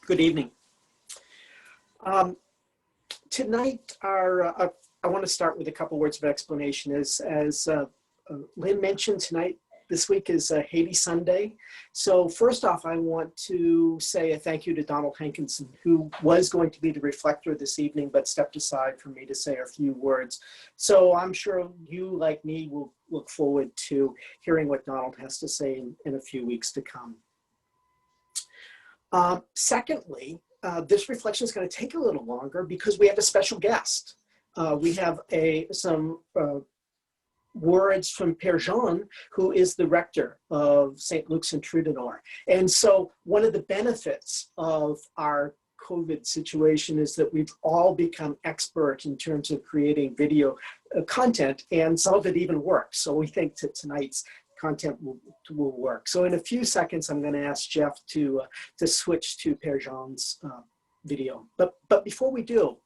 Good evening. Tonight, I want to start with a couple words of explanation. As Lynn mentioned, tonight, this week is Haiti Sunday. So first off, I want to say a thank you to Donald Hankinson, who was going to be the reflector this evening, but stepped aside for me to say a few words. So I'm sure you, like me, will look forward to hearing what Donald has to say in a few weeks to come. Secondly, this reflection is going to take a little longer because we have a special guest. We have some words from Père Jean, who is the rector of St. Luke's in Trudonor. And so one of the benefits of our COVID situation is that we've all become expert in terms of creating video content, and some of it even works. So we think that tonight's content will work. So in a few seconds, I'm going to ask Jeff to switch to Père Jean's video. But before we do,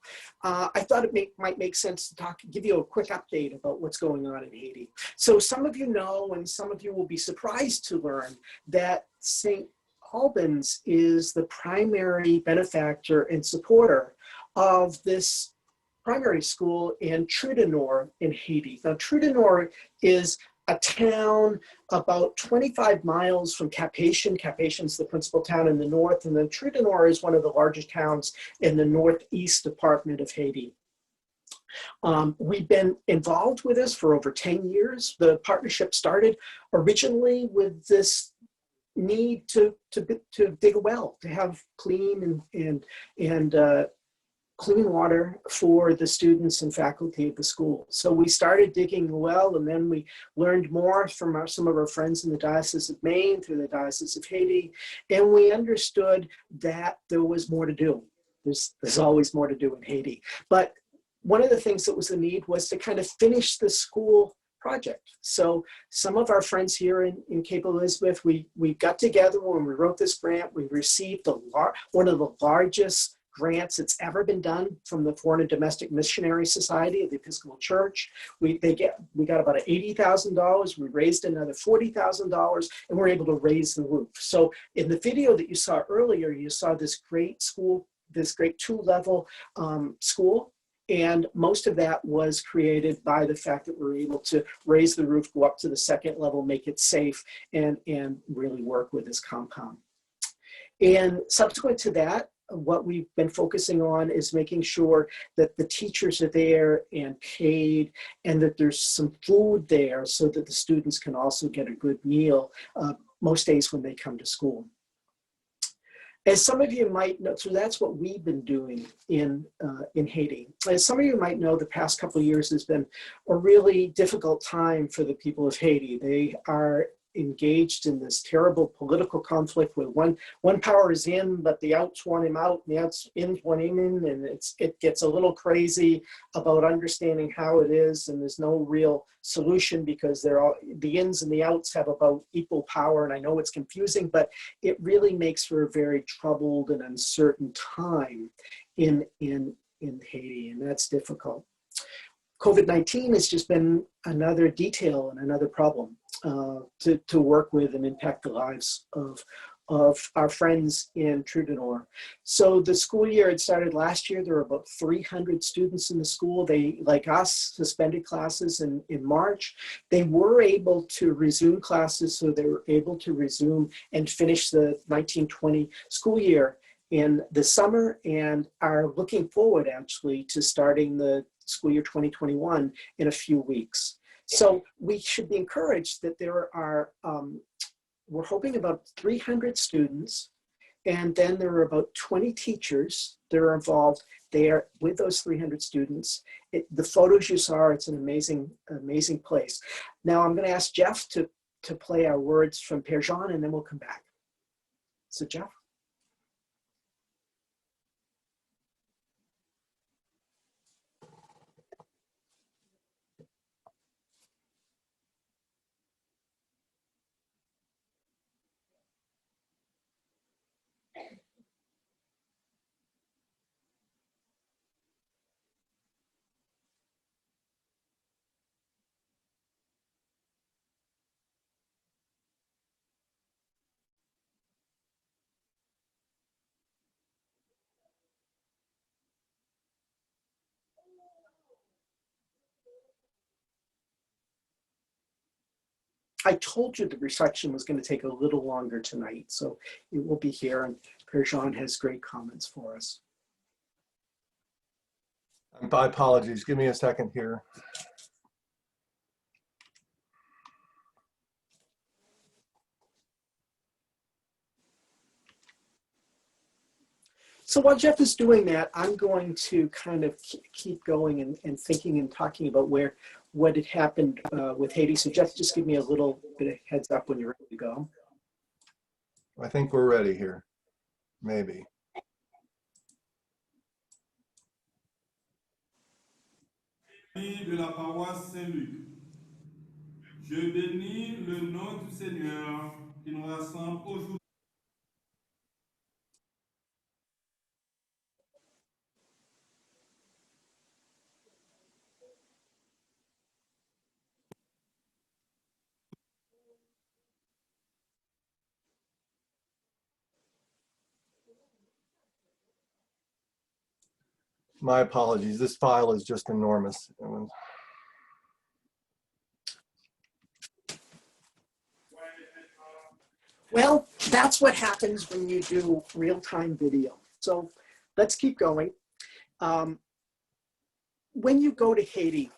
I thought it might make sense to give you a quick update about what's going on in Haiti. So some of you know, and some of you will be surprised to learn that St. Albans is the primary benefactor and supporter of this primary school in Trudonor in Haiti. Now, Trudonor is a town about 25 miles from Cap-Haïtien. Cap-Haïtien's the principal town in the north, and then Trudonor is one of the largest towns in the northeast department of Haiti. We've been involved with this for over 10 years. The partnership started originally with this need to dig a well, to have clean and clean water for the students and faculty of the school. So we started digging the well, and then we learned more from some of our friends in the Diocese of Maine, through the Diocese of Haiti, and we understood that there was more to do. There's always more to do in Haiti. But one of the things that was the need was to kind of finish the school project. So some of our friends here in Cape Elizabeth, we got together when we wrote this grant. We received one of the largest grants that's ever been done from the Foreign and Domestic Missionary Society of the Episcopal Church. We got about $80,000. We raised another $40,000, and we're able to raise the roof. So in the video that you saw earlier, you saw this great school, this great two-level school. And most of that was created by the fact that we're able to raise the roof, go up to the second level, make it safe, and really work with this compound. And subsequent to that, what we've been focusing on is making sure that the teachers are there and paid, and that there's some food there so that the students can also get a good meal most days when they come to school. As some of you might know, so that's what we've been doing in Haiti. As some of you might know, the past couple of years has been a really difficult time for the people of Haiti. They are engaged in this terrible political conflict where one power is in, but the outs want him out, and the outs ins want him in, and it gets a little crazy about understanding how it is, and there's no real solution because the ins and the outs have about equal power, and I know it's confusing, but it really makes for a very troubled and uncertain time in Haiti, and that's difficult. COVID-19 has just been another detail and another problem to work with and impact the lives of our friends in Trudonor. So the school year had started last year. There were about 300 students in the school. They, like us, suspended classes in March. They were able to resume classes, so they were able to resume and finish the 1920 school year in the summer, and are looking forward actually to starting the school year 2021 in a few weeks. So we should be encouraged that there are, we're hoping about 300 students, and then there are about 20 teachers that are involved there with those 300 students. The photos you saw, it's an amazing, amazing place. Now I'm gonna ask Jeff to play our words from Père Jean, and then we'll come back. So Jeff. I told you the reception was going to take a little longer tonight, so it will be here, and Perjan has great comments for us. My apologies. Give me a second here. So while Jeff is doing that, I'm going to kind of keep going and thinking and talking about what had happened with Haiti. So Jeff, just give me a little bit of heads up when you're ready to go. I think we're ready here, maybe. De la paroisse Saint-Luc. Je bénis le nom du Seigneur qui nous rassemble aujourd'hui. My apologies. This file is just enormous. Well, that's what happens when you do real-time video. So let's keep going. When you go to Haiti,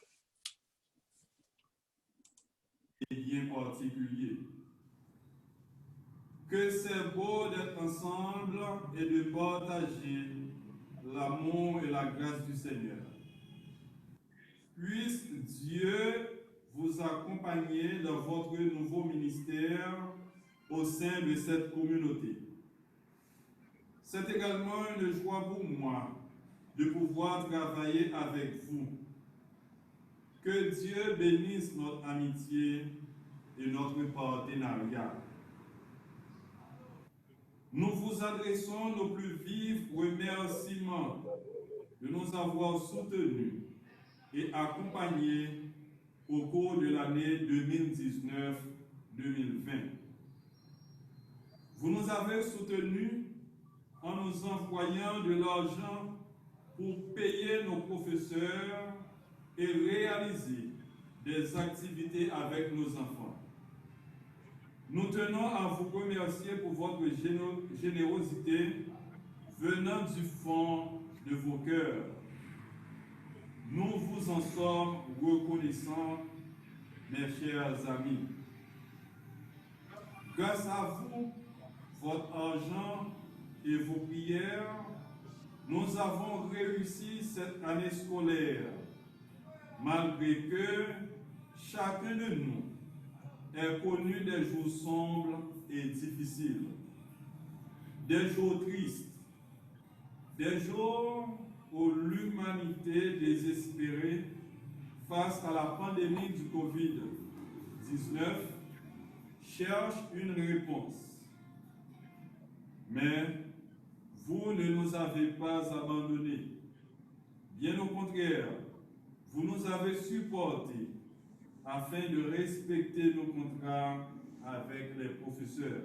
Bien particulier. Que c'est beau d'être ensemble et de partager l'amour et la grâce du Seigneur. Puisse Dieu vous accompagner dans votre nouveau ministère au sein de cette communauté. C'est également une joie pour moi de pouvoir travailler avec vous. Que Dieu bénisse notre amitié et notre partenariat. Nous vous adressons nos plus vifs remerciements de nous avoir soutenus et accompagnés au cours de l'année 2019-2020. Vous nous avez soutenus en nous envoyant de l'argent pour payer nos professeurs et réaliser des activités avec nos enfants. Nous tenons à vous remercier pour votre générosité venant du fond de vos cœurs. Nous vous en sommes reconnaissants, mes chers amis. Grâce à vous, votre argent et vos prières, nous avons réussi cette année scolaire, malgré que chacun de nous ait connu des jours sombres et difficiles, des jours tristes, des jours où l'humanité désespérée face à la pandémie du Covid-19 cherche une réponse. Mais vous ne nous avez pas abandonnés. Bien au contraire, vous nous avez supportés afin de respecter nos contrats avec les professeurs.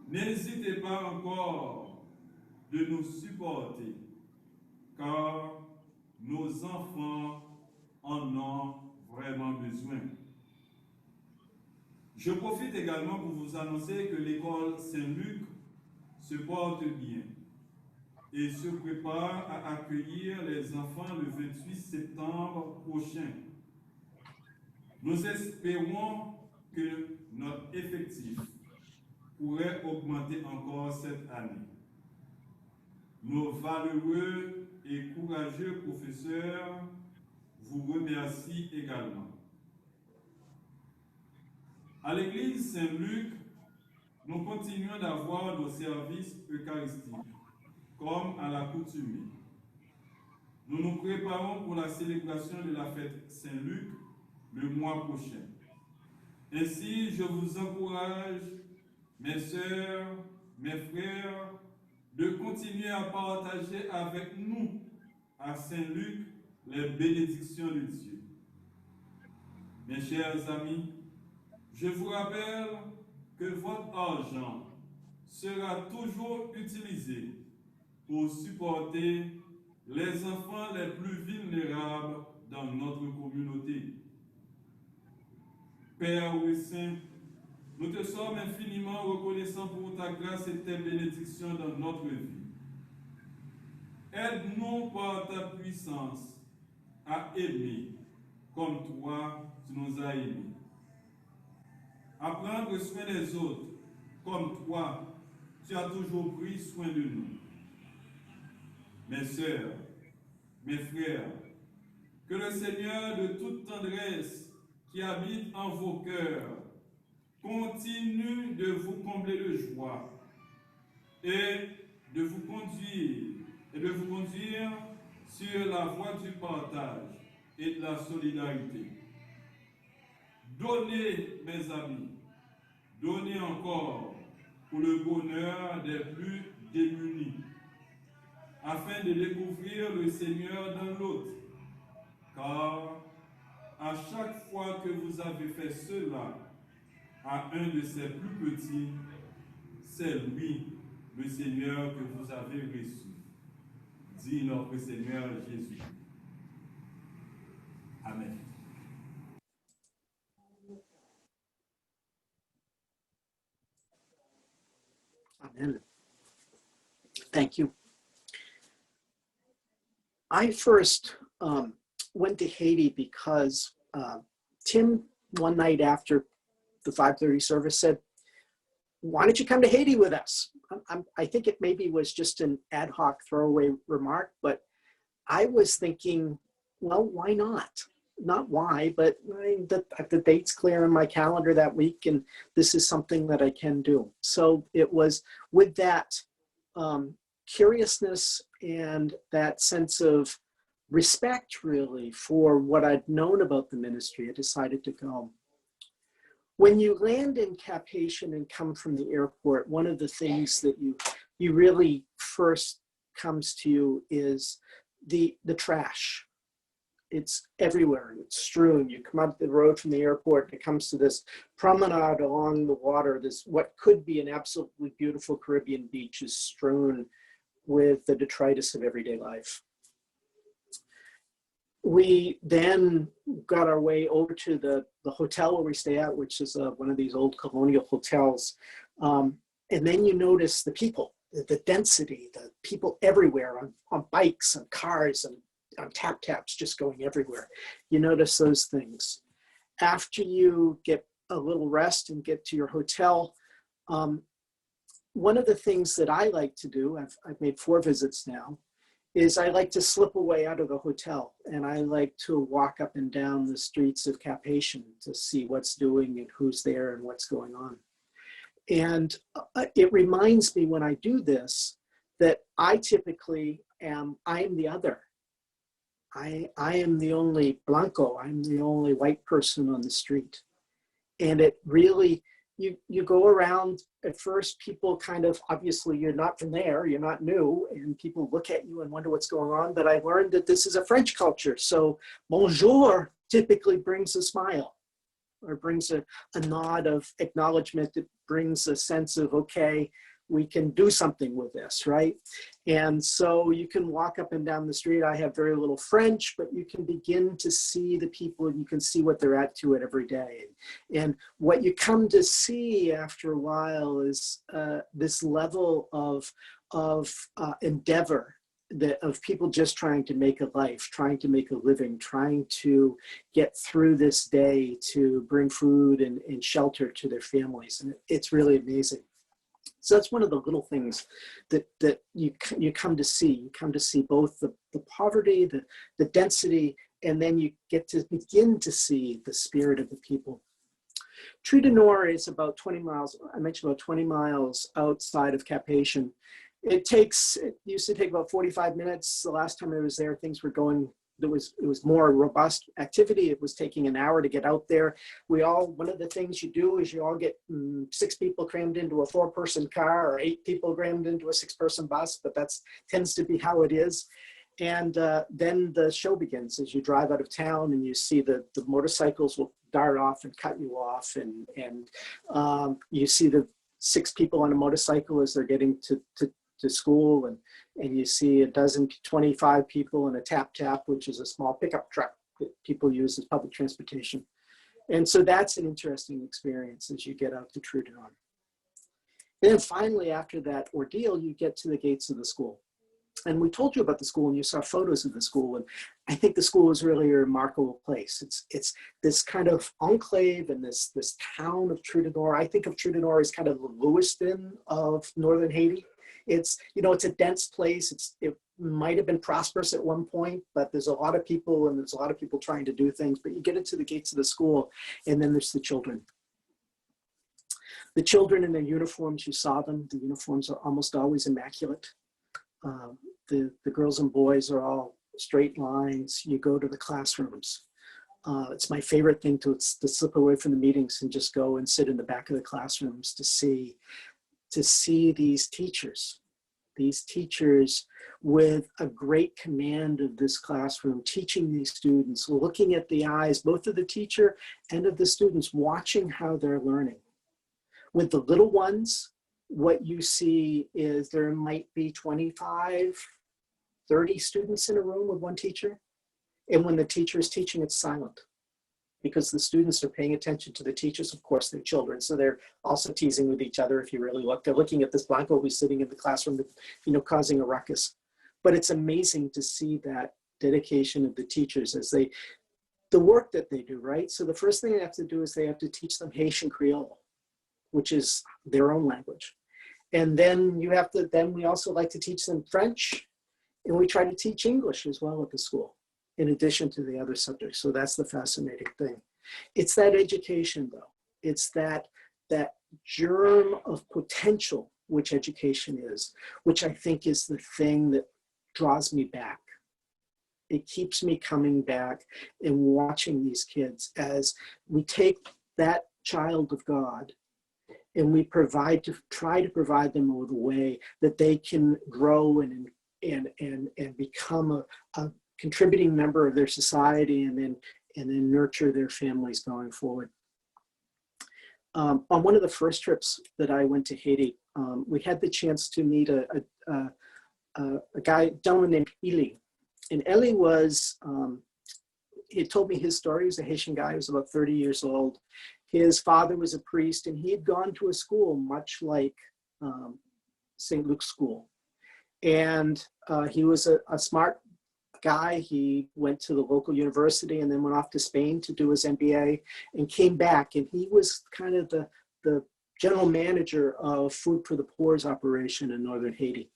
N'hésitez pas encore de nous supporter, car nos enfants en ont vraiment besoin. Je profite également pour vous annoncer que l'école Saint-Luc se porte bien et se prépare à accueillir les enfants le 28 septembre prochain. Nous espérons que notre effectif pourrait augmenter encore cette année. Nos valeureux et courageux professeurs vous remercient également. À l'église Saint-Luc, nous continuons d'avoir nos services eucharistiques, comme à l'accoutumée. Nous nous préparons pour la célébration de la fête Saint-Luc le mois prochain. Ainsi, je vous encourage, mes sœurs, mes frères, de continuer à partager avec nous à Saint-Luc les bénédictions de Dieu. Mes chers amis, je vous rappelle que votre argent sera toujours utilisé pour supporter les enfants les plus vulnérables dans notre communauté. Père Saint, nous te sommes infiniment reconnaissants pour ta grâce et tes bénédictions dans notre vie. Aide-nous par ta puissance à aimer comme toi tu nous as aimés. À prendre soin des autres comme toi tu as toujours pris soin de nous. Mes sœurs, mes frères, que le Seigneur de toute tendresse qui habite en vos cœurs continue de vous combler de joie et de vous conduire sur la voie du partage et de la solidarité. Donnez, mes amis, donnez encore pour le bonheur des plus démunis, afin de découvrir le Seigneur dans l'autre. Car à chaque fois que vous avez fait cela à un de ses plus petits, c'est lui, le Seigneur, que vous avez reçu. Dit notre Seigneur Jésus. Amen. Amen. Thank you. I first went to Haiti because Tim, one night after the 5:30 service, said, "Why don't you come to Haiti with us?" I think it maybe was just an ad hoc throwaway remark, but I was thinking, well, why not? Not why, but the date's clear on my calendar that week, and this is something that I can do. So it was with that curiousness and that sense of respect, really, for what I'd known about the ministry, I decided to go. When you land in Cap Haitian and come from the airport, one of the things that you really first comes to you is the trash. It's everywhere. It's strewn. You come up the road from the airport, and it comes to this promenade along the water. This, what could be an absolutely beautiful Caribbean beach, is strewn with the detritus of everyday life. We then got our way over to the hotel where we stay at, which is one of these old colonial hotels. And then you notice the people, the density, the people everywhere on bikes and cars and on taps just going everywhere. You notice those things. After you get a little rest and get to your hotel, one of the things that I like to do, I've made 4 visits now, is I like to slip away out of the hotel, and I like to walk up and down the streets of Cap Haitian to see what's doing and who's there and what's going on. And it reminds me when I do this that I typically am the other. I am the only Blanco, I'm the only white person on the street. And it really, you go around, at first people kind of, obviously you're not from there, you're not new, and people look at you and wonder what's going on. But I learned that this is a French culture. So bonjour typically brings a smile, or brings a nod of acknowledgement, that brings a sense of, okay, we can do something with this, right? And so you can walk up and down the street. I have very little French, but you can begin to see the people, and you can see what they're at to it every day. And what you come to see after a while is this level of endeavor, of people just trying to make a life, trying to make a living, trying to get through this day to bring food and shelter to their families. And it's really amazing. So that's one of the little things that you come to see. You come to see both the poverty, the density, and then you get to begin to see the spirit of the people. Tree de Nord is about 20 miles, I mentioned about 20 miles outside of Cap Haitian. It used to take about 45 minutes. The last time I was there, things were going, it was more robust activity. It was taking an hour to get out there. One of the things you do is you all get 6 people crammed into a 4-person car, or 8 people crammed into a 6-person bus, but that tends to be how it is. And then the show begins as you drive out of town, and you see the motorcycles will dart off and cut you off. And you see the 6 people on a motorcycle as they're getting to school, and you see 25 people in a tap, which is a small pickup truck that people use as public transportation. And so that's an interesting experience as you get out to Trudon. And then finally, after that ordeal, you get to the gates of the school. And we told you about the school and you saw photos of the school. And I think the school is really a remarkable place. It's this kind of enclave and this town of Trudon. I think of Trudon as kind of the Lewiston of northern Haiti. It's, you know, it's a dense place. It might have been prosperous at one point, but there's a lot of people and there's a lot of people trying to do things. But you get into the gates of the school and then there's the children. The children in their uniforms, you saw them. The uniforms are almost always immaculate. The girls and boys are all straight lines. You go to the classrooms. It's my favorite thing to slip away from the meetings and just go and sit in the back of the classrooms to see these teachers with a great command of this classroom, teaching these students, looking at the eyes, both of the teacher and of the students, watching how they're learning. With the little ones, what you see is there might be 25, 30 students in a room with one teacher. And when the teacher is teaching, it's silent because the students are paying attention to the teachers. Of course, they're children, so they're also teasing with each other. If you really look, they're looking at this Blanco who's sitting in the classroom, you know, causing a ruckus. But it's amazing to see that dedication of the teachers as the work that they do, right? So the first thing they have to do is they have to teach them Haitian Creole, which is their own language. And then we also like to teach them French, and we try to teach English as well at the school, in addition to the other subjects. So that's the fascinating thing. It's that education though. It's that germ of potential, which education is, which I think is the thing that draws me back. It keeps me coming back and watching these kids as we take that child of God and we try to provide them with a way that they can grow and become a contributing member of their society and then nurture their families going forward. On one of the first trips that I went to Haiti, we had the chance to meet a gentleman named Eli. And Eli was, he told me his story. He was a Haitian guy. He was about 30 years old. His father was a priest, and he had gone to a school much like St. Luke's School. And he was a smart guy. He went to the local university and then went off to Spain to do his MBA and came back. And he was kind of the general manager of Food for the Poor's operation in northern Haiti.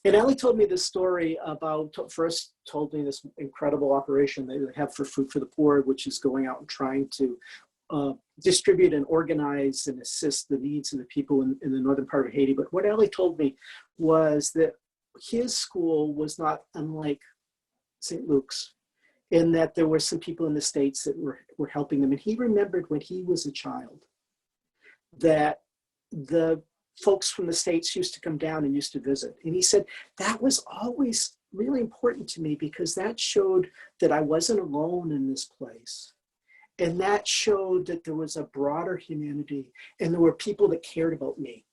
And Ellie told me this story about, first told me this incredible operation they have for Food for the Poor, which is going out and trying to distribute and organize and assist the needs of the people in the northern part of Haiti. But what Ellie told me was that his school was not unlike St. Luke's, in that there were some people in the States that were helping them. And he remembered when he was a child that the folks from the States used to come down and used to visit. And he said, that was always really important to me because that showed that I wasn't alone in this place. And that showed that there was a broader humanity and there were people that cared about me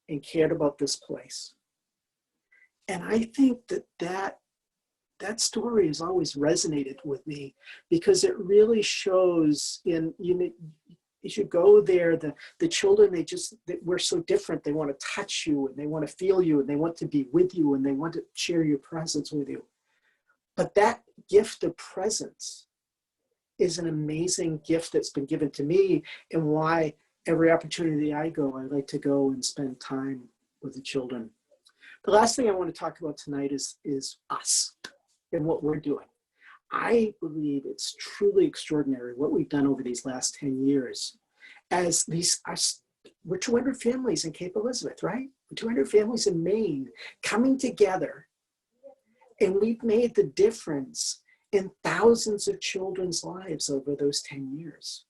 and cared about this place. And I think that story has always resonated with me because it really shows as you go there, the children, we're so different. They want to touch you and they want to feel you and they want to be with you and they want to share your presence with you. But that gift of presence is an amazing gift that's been given to me, and why every opportunity I go, I like to go and spend time with the children. The last thing I want to talk about tonight is us and what we're doing. I believe it's truly extraordinary what we've done over these last 10 years. We're 200 families in Cape Elizabeth, right? We're 200 families in Maine coming together, and we've made the difference in thousands of children's lives over those 10 years.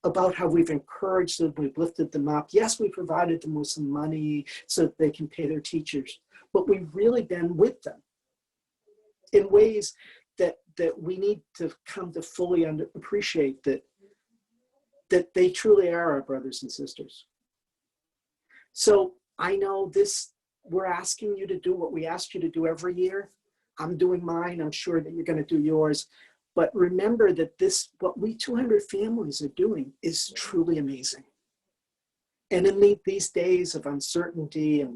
About how we've encouraged them, we've lifted them up. Yes, we provided them with some money so that they can pay their teachers, but we've really been with them in ways that we need to come to fully appreciate that they truly are our brothers and sisters. So I know we're asking you to do what we ask you to do every year. I'm doing mine. I'm sure that you're going to do yours. But remember that what we 200 families are doing is truly amazing. And in these days of uncertainty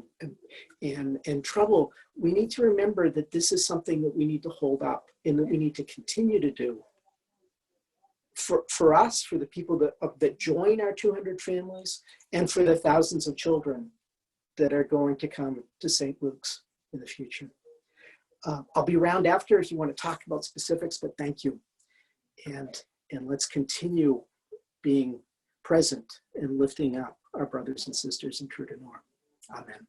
and trouble, we need to remember that this is something that we need to hold up and that we need to continue to do. For us, for the people that join our 200 families, and for the thousands of children that are going to come to St. Luke's in the future. I'll be around after if you want to talk about specifics, but thank you. And let's continue being present and lifting up our brothers and sisters in True to Norm. Amen.